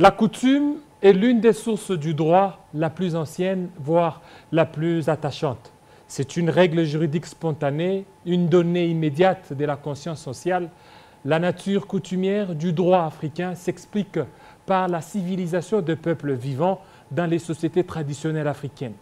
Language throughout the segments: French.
La coutume est l'une des sources du droit la plus ancienne, voire la plus attachante. C'est une règle juridique spontanée, une donnée immédiate de la conscience sociale. La nature coutumière du droit africain s'explique par la civilisation des peuples vivants dans les sociétés traditionnelles africaines.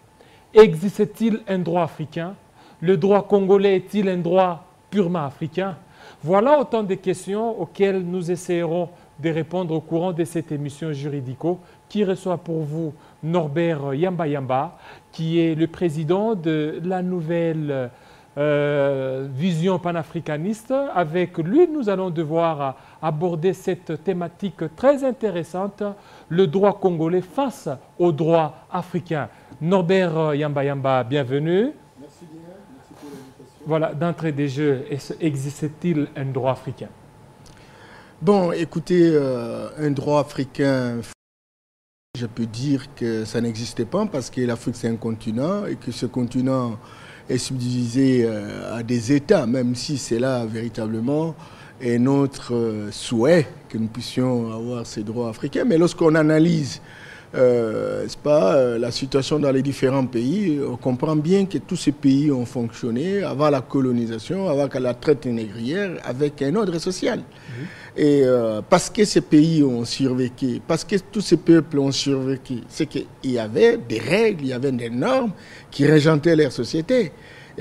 Existe-t-il un droit africain? Le droit congolais est-il un droit purement africain? Voilà autant de questions auxquelles nous essayerons de répondre au courant de cette émission Juridico qui reçoit pour vous Norbert Yamba Yamba, qui est le président de la nouvelle vision panafricaniste. Avec lui, nous allons devoir aborder cette thématique très intéressante, le droit congolais face au droit africain. Norbert Yamba Yamba, bienvenue. Merci bien, merci pour l'invitation. Voilà, d'entrée des jeux, existe-t-il un droit africain? Bon, écoutez, un droit africain, je peux dire que ça n'existait pas parce que l'Afrique c'est un continent et que ce continent est subdivisé à des États, même si c'est là véritablement est notre souhait que nous puissions avoir ces droits africains. Mais lorsqu'on analyse la situation dans les différents pays, on comprend bien que tous ces pays ont fonctionné avant la colonisation, avant la traite négrière, avec un ordre social. Et parce que ces pays ont survécu, parce que tous ces peuples ont survécu, c'est qu'il y avait des règles, il y avait des normes qui régentaient leur société.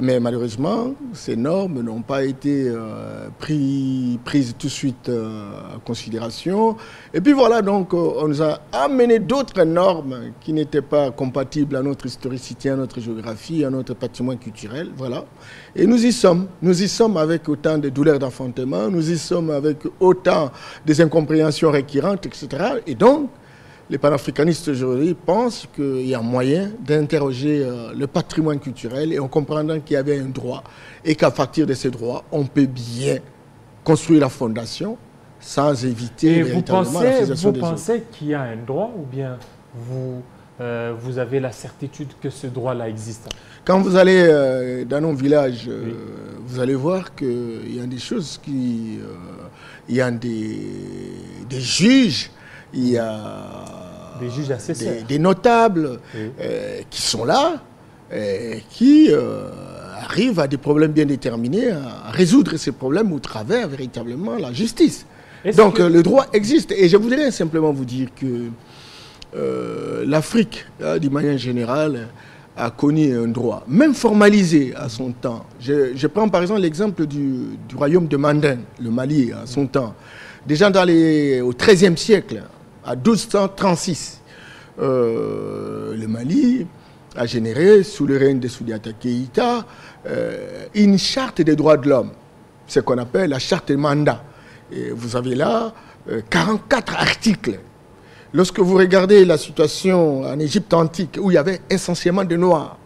Mais malheureusement, ces normes n'ont pas été prises tout de suite en considération. Et puis voilà, donc on nous a amené d'autres normes qui n'étaient pas compatibles à notre historicité, à notre géographie, à notre patrimoine culturel. Voilà. Et nous y sommes. Nous y sommes avec autant de douleurs d'enfantement, nous y sommes avec autant des incompréhensions récurrentes, etc. Et donc, les panafricanistes aujourd'hui pensent qu'il y a moyen d'interroger le patrimoine culturel et en comprenant qu'il y avait un droit et qu'à partir de ces droits, on peut bien construire la fondation sans éviter véritablement la fixation des autres. Vous pensez qu'il y a un droit ou bien vous avez la certitude que ce droit-là existe? Quand vous allez dans nos villages, vous allez voir qu'il y a des choses qui... il y a des juges, il y a des juges assesseurs, des notables qui sont là, qui arrivent à des problèmes bien déterminés, à résoudre ces problèmes au travers véritablement la justice. Donc le droit existe. Et je voudrais simplement vous dire que l'Afrique, d'une manière générale, a connu un droit, même formalisé à son temps. Je prends par exemple l'exemple du royaume de Mandin, le Mali, à son temps. Déjà au XIIIe siècle, à 1236, le Mali a généré, sous le règne de Soudiata Keïta, une charte des droits de l'homme, ce qu'on appelle la charte de Manda. Et vous avez là 44 articles. Lorsque vous regardez la situation en Égypte antique, où il y avait essentiellement des Noirs,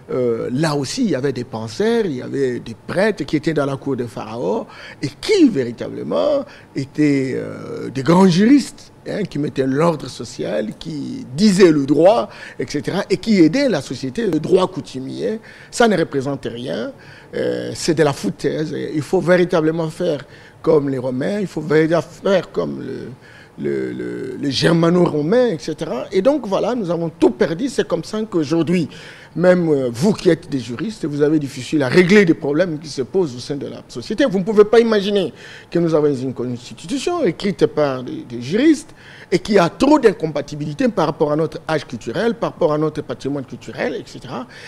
là aussi, il y avait des penseurs, il y avait des prêtres qui étaient dans la cour de Pharaon et qui, véritablement, étaient des grands juristes, qui mettaient l'ordre social, qui disaient le droit, etc., et qui aidaient la société. Le droit coutumier, ça ne représente rien, c'est de la foutaise. Il faut véritablement faire comme les Romains, il faut véritablement faire comme le germano-romain, etc. Et donc voilà, nous avons tout perdu. C'est comme ça qu'aujourd'hui, même vous qui êtes des juristes, vous avez difficile à régler des problèmes qui se posent au sein de la société. Vous ne pouvez pas imaginer que nous avons une constitution écrite par des juristes et qui a trop d'incompatibilité par rapport à notre âge culturel, par rapport à notre patrimoine culturel, etc.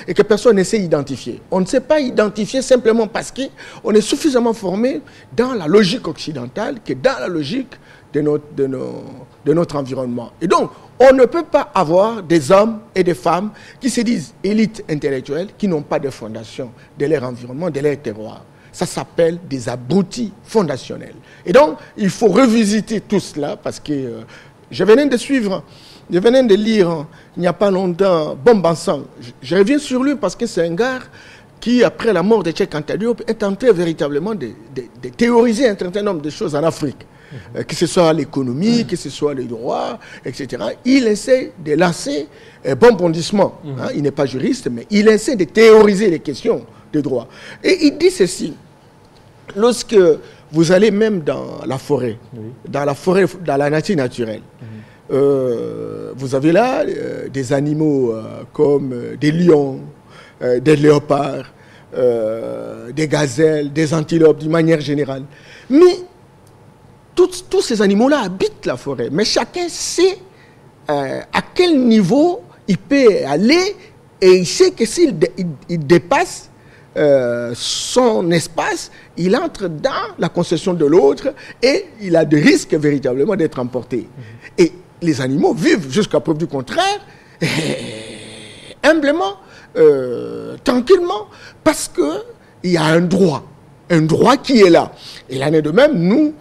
Et que personne ne sait identifier. On ne sait pas identifier simplement parce qu'on est suffisamment formé dans la logique occidentale que dans la logique de notre environnement. Et donc, on ne peut pas avoir des hommes et des femmes qui se disent élites intellectuelles, qui n'ont pas de fondation de leur environnement, de leur terroir. Ça s'appelle des abrutis fondationnels. Et donc, il faut revisiter tout cela parce que je venais de lire, il n'y a pas longtemps, Bombansang. Je reviens sur lui parce que c'est un gars qui, après la mort de Cheikh Anta Diop, est en train véritablement de théoriser un certain nombre de choses en Afrique. Que ce soit l'économie, que ce soit les droits, etc. Il essaie de lancer un bon bondissement. Il n'est pas juriste, mais il essaie de théoriser les questions de droit. Et il dit ceci. Lorsque vous allez même dans la forêt, dans la nature naturelle, vous avez là des animaux comme des lions, des léopards, des gazelles, des antilopes d'une manière générale. Mais tous ces animaux-là habitent la forêt. Mais chacun sait à quel niveau il peut aller et il sait que s'il dépasse son espace, il entre dans la concession de l'autre et il a des risques véritablement d'être emporté. Et les animaux vivent jusqu'à preuve du contraire, humblement, tranquillement, parce qu'il y a un droit qui est là. Et l'année de même, nous,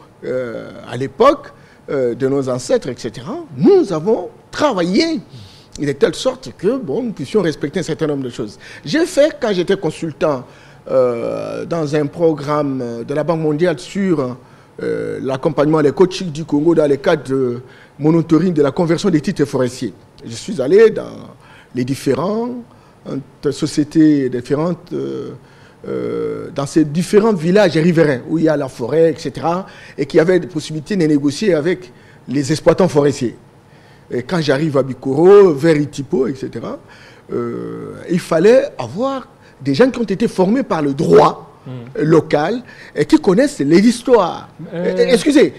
à l'époque de nos ancêtres, etc., nous avons travaillé de telle sorte que nous puissions respecter un certain nombre de choses. J'ai fait, quand j'étais consultant dans un programme de la Banque mondiale sur l'accompagnement des coaching du Congo dans le cadre de monitoring de la conversion des titres forestiers. Je suis allé dans les différentes sociétés différentes, dans ces différents villages riverains où il y a la forêt, etc., et qui avaient des possibilités de négocier avec les exploitants forestiers. Et quand j'arrive à Bikoro, vers Itipo, etc., il fallait avoir des gens qui ont été formés par le droit local et qui connaissent l'histoire.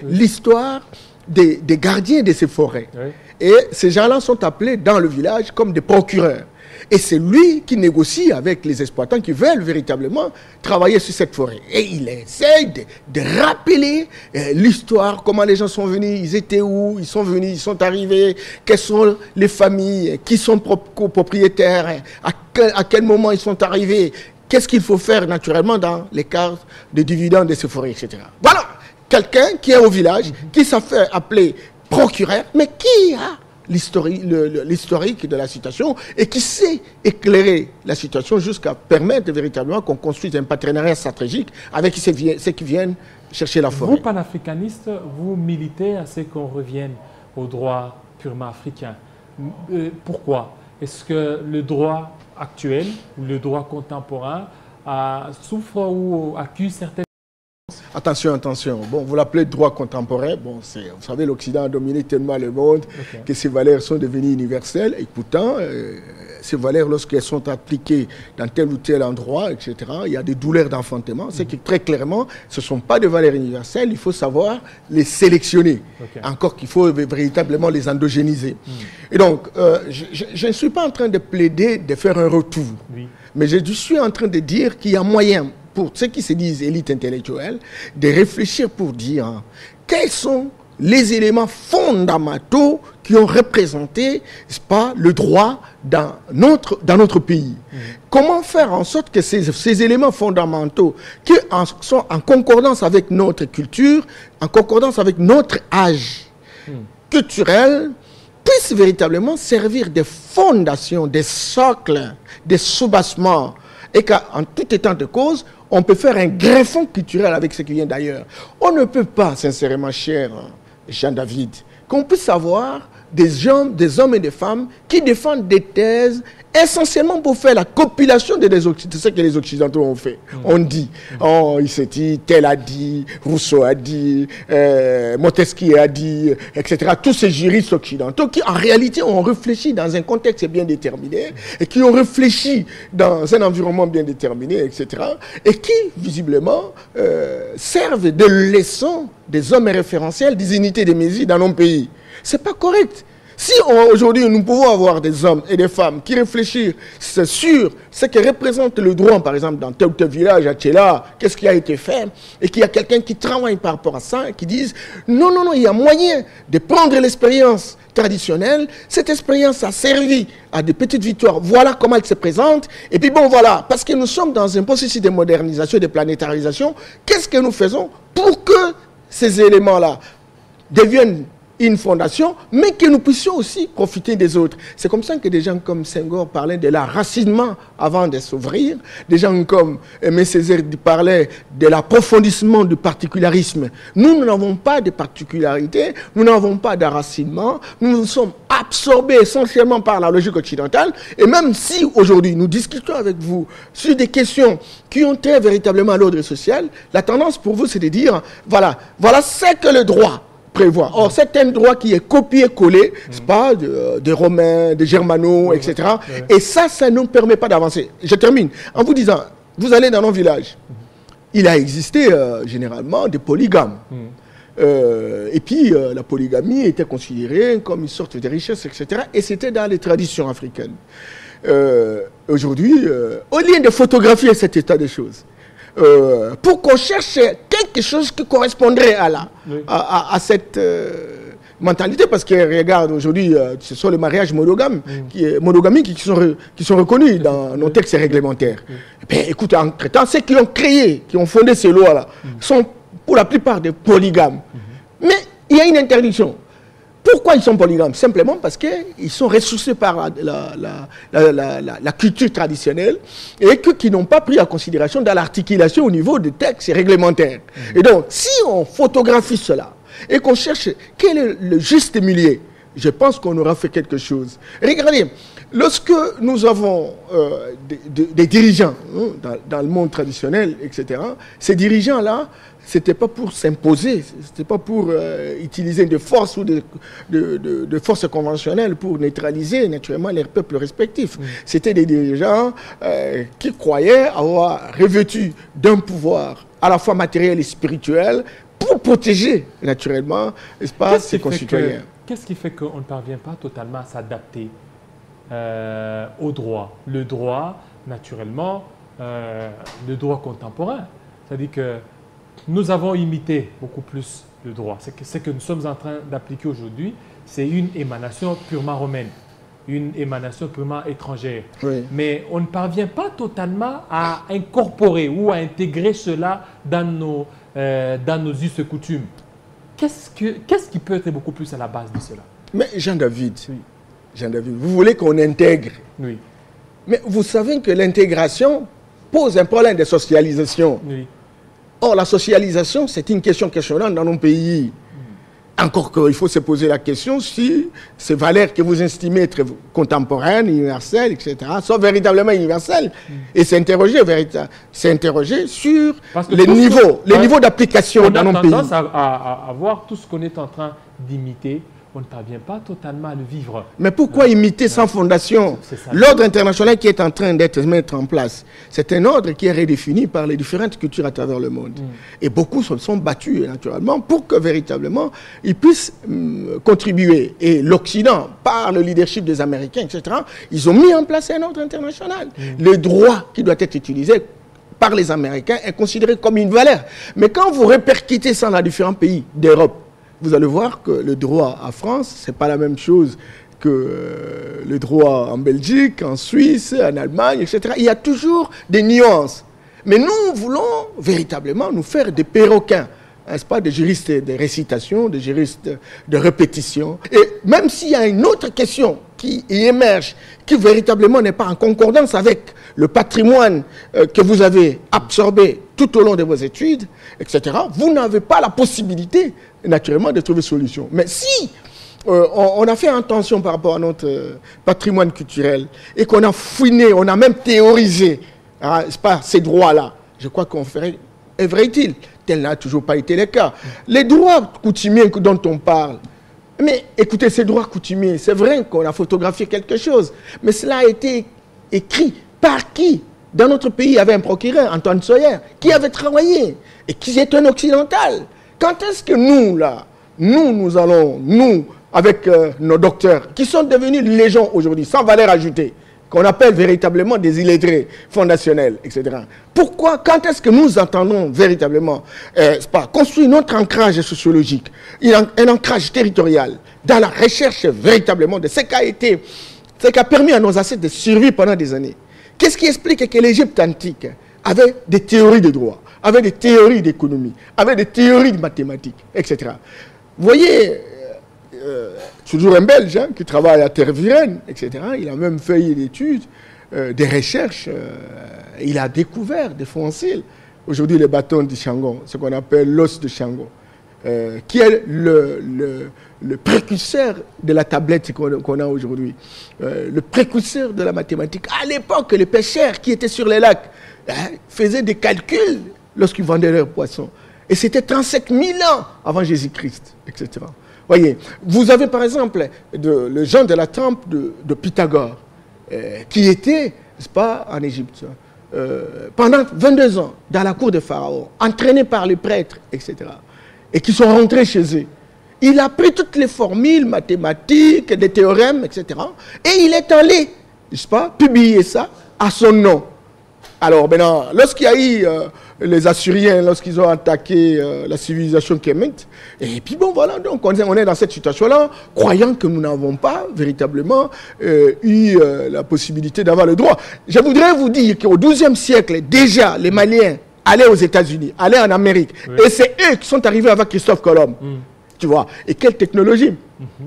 L'histoire des gardiens de ces forêts. Oui. Et ces gens-là sont appelés dans le village comme des procureurs. Et c'est lui qui négocie avec les exploitants qui veulent véritablement travailler sur cette forêt. Et il essaye de rappeler l'histoire, comment les gens sont venus, ils étaient où, ils sont venus, ils sont arrivés, quelles sont les familles, qui sont copropriétaires, à quel moment ils sont arrivés, qu'est-ce qu'il faut faire naturellement dans les cartes de dividendes de ces forêts, etc. Voilà, quelqu'un qui est au village, qui s'est fait appeler procureur, mais qui a l'historique de la situation et qui sait éclairer la situation jusqu'à permettre véritablement qu'on construise un partenariat stratégique avec ceux qui viennent chercher la forêt. Vous, panafricanistes, vous militez à ce qu'on revienne au droit purement africain. Pourquoi? Est-ce que le droit actuel ou le droit contemporain souffre ou accuse certaines... Attention. Bon, vous l'appelez droit contemporain. Bon, vous savez, l'Occident a dominé tellement le monde que ces valeurs sont devenues universelles. Et pourtant, ces valeurs, lorsqu'elles sont appliquées dans tel ou tel endroit, etc., il y a des douleurs d'enfantement. C'est que très clairement, ce ne sont pas des valeurs universelles. Il faut savoir les sélectionner. Encore qu'il faut véritablement les endogéniser. Et donc, je ne suis pas en train de plaider de faire un retour. Mais je suis en train de dire qu'il y a moyen pour ceux qui se disent élites intellectuelles, de réfléchir pour dire quels sont les éléments fondamentaux qui ont représenté, n'est-ce pas, le droit dans notre pays. Comment faire en sorte que ces éléments fondamentaux qui sont en concordance avec notre culture, en concordance avec notre âge culturel, puissent véritablement servir de fondations, des socles, des soubassements, et qu'en tout état de cause, on peut faire un greffon culturel avec ce qui vient d'ailleurs. On ne peut pas, sincèrement, cher Jean-David, qu'on puisse avoir des hommes et des femmes qui défendent des thèses essentiellement pour faire la compilation de ce que les Occidentaux ont fait. On dit, il s'est dit, tel a dit, Rousseau a dit, Montesquieu a dit, etc. Tous ces juristes occidentaux qui, en réalité, ont réfléchi dans un contexte bien déterminé et qui ont réfléchi dans un environnement bien déterminé, etc. Et qui, visiblement, servent de leçon des hommes référentiels, des unités de mesure dans nos pays. C'est pas correct. Si aujourd'hui nous pouvons avoir des hommes et des femmes qui réfléchissent sur ce que représente le droit, par exemple dans tel ou tel village, à Tchéla, qu'est-ce qui a été fait, et qu'il y a quelqu'un qui travaille par rapport à ça, et qui dise non, il y a moyen de prendre l'expérience traditionnelle, cette expérience a servi à des petites victoires, voilà comment elle se présente, et puis bon voilà, parce que nous sommes dans un processus de modernisation, de planétarisation, qu'est-ce que nous faisons pour que ces éléments-là deviennent une fondation, mais que nous puissions aussi profiter des autres. C'est comme ça que des gens comme Senghor parlaient de l'enracinement avant de s'ouvrir. Des gens comme Aimé Césaire parlaient de l'approfondissement du particularisme. Nous n'avons pas de particularité, nous n'avons pas d'enracinement, nous sommes absorbés essentiellement par la logique occidentale. Et même si aujourd'hui nous discutons avec vous sur des questions qui ont trait véritablement à l'ordre social, la tendance pour vous c'est de dire, voilà ce que le droit prévoit. Or, c'est un droit qui est copié-collé, c'est pas, des Romains, des Germanos, etc. Et ça ne nous permet pas d'avancer. Je termine en vous disant, vous allez dans nos villages, il a existé généralement des polygames. Et puis, la polygamie était considérée comme une sorte de richesse, etc. Et c'était dans les traditions africaines. Aujourd'hui, au lieu de photographier cet état des choses, pour qu'on cherche quelque chose qui correspondrait à cette mentalité, parce que regarde, aujourd'hui, ce sont les mariages monogamiques qui sont reconnus dans nos textes réglementaires. Ben, écoute, entre-temps, ceux qui ont créé, qui ont fondé ces lois-là, sont pour la plupart des polygames. Mais il y a une interdiction. Pourquoi ils sont polygames? Simplement parce qu'ils sont ressourcés par la culture traditionnelle et qui n'ont pas pris en considération dans l'articulation au niveau des textes réglementaires. Et donc, si on photographie cela et qu'on cherche quel est le juste milieu, je pense qu'on aura fait quelque chose. Regardez, lorsque nous avons des dirigeants dans le monde traditionnel, etc., ces dirigeants-là, ce n'était pas pour s'imposer, ce n'était pas pour utiliser de force ou de forces conventionnelles pour neutraliser naturellement leurs peuples respectifs. C'était des dirigeants qui croyaient avoir revêtu d'un pouvoir à la fois matériel et spirituel pour protéger naturellement, n'est-ce pas, ses concitoyens. Qu'est-ce qui fait qu'on ne parvient pas totalement à s'adapter au droit? Le droit, naturellement, le droit contemporain. C'est-à-dire que nous avons imité beaucoup plus le droit. Ce que nous sommes en train d'appliquer aujourd'hui, c'est une émanation purement romaine, une émanation purement étrangère. Oui. Mais on ne parvient pas totalement à incorporer ou à intégrer cela dans nos us et coutumes. Qu'est-ce qui peut être beaucoup plus à la base de cela? Mais Jean-David, vous voulez qu'on intègre? Oui. Mais vous savez que l'intégration pose un problème de socialisation. Oui. Or, la socialisation, c'est une question questionnante dans nos pays. Encore qu'il faut se poser la question si ces valeurs que vous estimez être contemporaines, universelles, etc., sont véritablement universelles. Et s'interroger sur les niveaux d'application dans nos pays. On a tendance à voir tout ce qu'on est en train d'imiter. On ne parvient pas totalement à le vivre. Mais pourquoi imiter sans fondation? L'ordre international qui est en train d'être mis en place, c'est un ordre qui est redéfini par les différentes cultures à travers le monde. Et beaucoup se sont battus naturellement pour que véritablement ils puissent contribuer. Et l'Occident, par le leadership des Américains, etc., ils ont mis en place un ordre international. Le droit qui doit être utilisé par les Américains est considéré comme une valeur. Mais quand vous répercutez ça dans différents pays d'Europe, vous allez voir que le droit en France, ce n'est pas la même chose que le droit en Belgique, en Suisse, en Allemagne, etc. Il y a toujours des nuances. Mais nous voulons véritablement nous faire des perroquins, n'est-ce pas, des juristes de récitation, des juristes de répétition. Et même s'il y a une autre question qui émerge, qui véritablement n'est pas en concordance avec le patrimoine que vous avez absorbé tout au long de vos études, etc., vous n'avez pas la possibilité, naturellement, de trouver solution. Mais si on a fait attention par rapport à notre patrimoine culturel et qu'on a fouiné, on a même théorisé, c'est pas ces droits-là, je crois qu'on ferait, œuvre-t-il, tel n'a toujours pas été le cas. Les droits coutumiers dont on parle, mais écoutez, ces droits coutumiers, c'est vrai qu'on a photographié quelque chose, mais cela a été écrit par qui? Dans notre pays, il y avait un procureur, Antoine Sawyer, qui avait travaillé et qui est un occidental. Quand est-ce que nous, là, nous allons, avec nos docteurs, qui sont devenus légions aujourd'hui, sans valeur ajoutée, qu'on appelle véritablement des illettrés fondationnels, etc. Pourquoi, quand est-ce que nous entendons véritablement construire notre ancrage sociologique, un ancrage territorial, dans la recherche véritablement de ce qui a permis à nos ancêtres de survivre pendant des années? Qu'est-ce qui explique que l'Égypte antique avait des théories de droit, avait des théories d'économie, avait des théories de mathématiques, etc. Vous voyez, toujours un Belge qui travaille à Tervuren, etc. Il a même fait une étude, des recherches. Il a découvert des fossiles. Aujourd'hui, les bâtons de Shangon, ce qu'on appelle l'os de Shangon, qui est le précurseur de la tablette qu'on a aujourd'hui, le précurseur de la mathématique. À l'époque, les pêcheurs qui étaient sur les lacs faisaient des calculs lorsqu'ils vendaient leurs poissons. Et c'était 35 000 ans avant Jésus-Christ, etc. Voyez, vous avez par exemple le Jean de la Trempe de Pythagore, qui était, n'est-ce pas, en Égypte, pendant 22 ans, dans la cour de Pharaon, entraîné par les prêtres, etc. Et qui sont rentrés chez eux. Il a pris toutes les formules mathématiques, des théorèmes, etc. Et il est allé, n'est-ce pas, publier ça à son nom. Alors maintenant, lorsqu'il y a eu les Assyriens, lorsqu'ils ont attaqué la civilisation kémite, et puis bon voilà, donc on est dans cette situation-là, croyant que nous n'avons pas véritablement eu la possibilité d'avoir le droit. Je voudrais vous dire qu'au XIIe siècle, déjà, les Maliens allaient aux États-Unis, allaient en Amérique, oui. Et c'est eux qui sont arrivés avec Christophe Colomb. Tu vois, et quelle technologie,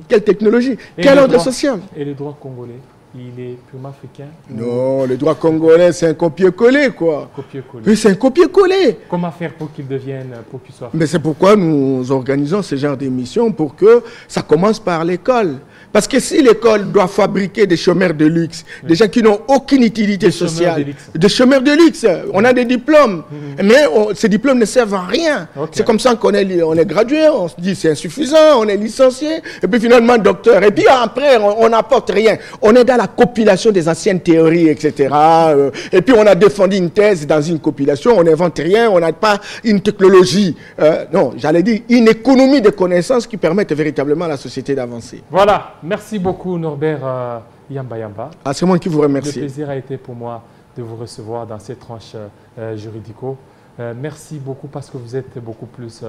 quelle technologie, quel ordre social. Et le droit congolais, il est purement africain? Non, le droit congolais, c'est un copier-coller, quoi. Copier-coller. Oui, c'est un copier-coller. Comment faire pour qu'il devienne, pour qu'il soit... Mais c'est pourquoi nous organisons ce genre d'émissions, pour que ça commence par l'école. Parce que si l'école doit fabriquer des chômeurs de luxe, oui. Des gens qui n'ont aucune utilité sociale, des chômeurs de luxe, on a des diplômes, mais ces diplômes ne servent à rien. Okay. C'est comme ça qu'on est gradué, on se dit c'est insuffisant, on est licencié, et puis finalement docteur, et puis après on n'apporte rien. On est dans la compilation des anciennes théories, etc. Et puis on a défendu une thèse dans une compilation, on n'invente rien, on n'a pas une technologie, non, j'allais dire une économie de connaissances qui permettent véritablement à la société d'avancer. Voilà. Merci beaucoup Norbert Yamba Yamba. Ah, c'est moi qui vous remercie. Le plaisir a été pour moi de vous recevoir dans cette tranche juridico. Merci beaucoup parce que vous êtes beaucoup plus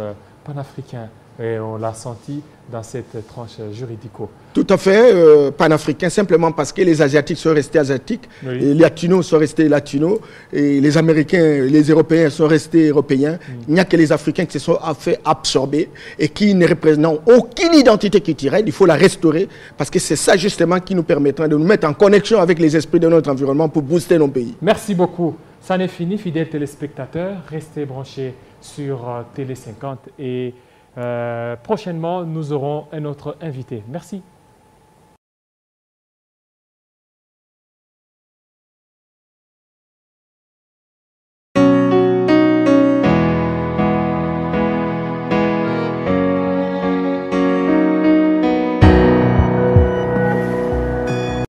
panafricain et on l'a senti dans cette tranche juridico. Tout à fait, panafricain, simplement parce que les Asiatiques sont restés asiatiques, oui. Les Latinos sont restés latinos, et les Américains, les Européens sont restés européens. Il n'y a que les Africains qui se sont fait absorber et qui ne représentent aucune identité culturelle. Il faut la restaurer parce que c'est ça justement qui nous permettra de nous mettre en connexion avec les esprits de notre environnement pour booster nos pays. Merci beaucoup. Ça n'est fini, fidèles téléspectateurs. Restez branchés sur Télé 50 et prochainement, nous aurons un autre invité. Merci.